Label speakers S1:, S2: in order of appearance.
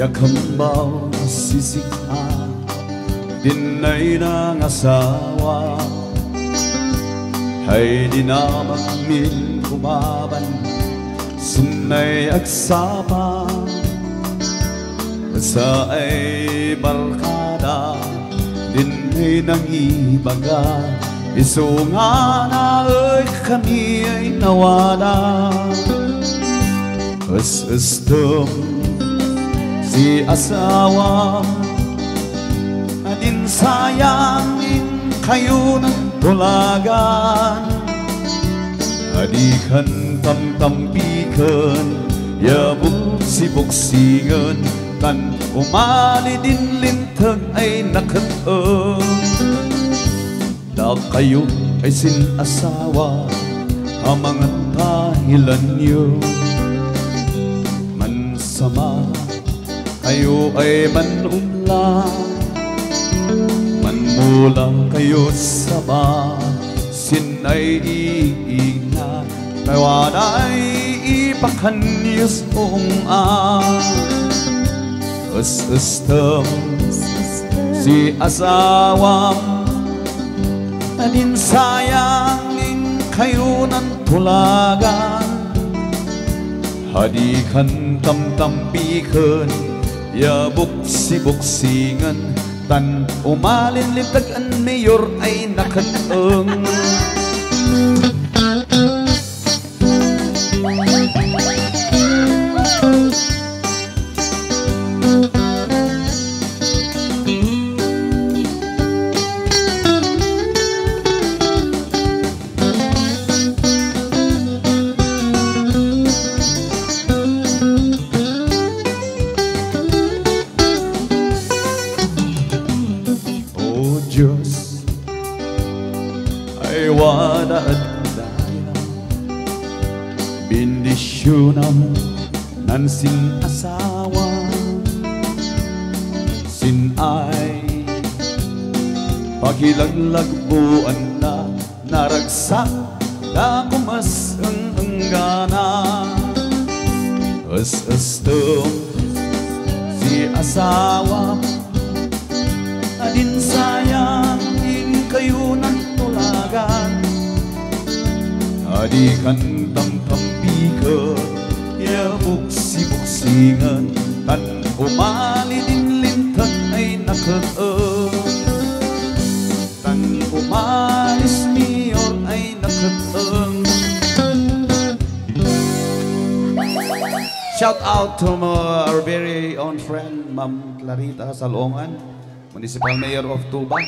S1: Yakambao sisikha Dinay ng asawa Hay di na magmin kumaban Sunay agsapa Sa ay barkada Dinay ng ibaga Iso nga na ay kami ay nawala As-astom si asawa Adin sayangin kayo ng tulagan Adikan tamtampikan Yabuk si buksingan Kan umali din lintag ay nakataon Da kayo ay sinasawa Ang mga tahilan niyo Mansama kayo ay manumla Manmula kayo sa basin ay iingat Kawan ay ipakanyos kong As-astam si asawang Alin sayangin kayo ng tulagan Hadikan tamtampikan Yabuk si buksingan Tan umalin litagan mayor ay nakatang Diyos ay wala at daya Bendisyonan ng sinasawa Sinay Pagilagbuan na naragsak na kumas ang anggana As-astom si asawa Adin sayangin kayo ng tulagan Adikan tamtampikan Yabuk si buksingan Tan umali din lintag ay nakataon Tan umalis mayor ay nakataon Shout out to our very own friend Ma'am Clarita Salongan Municipal Mayor of Tuban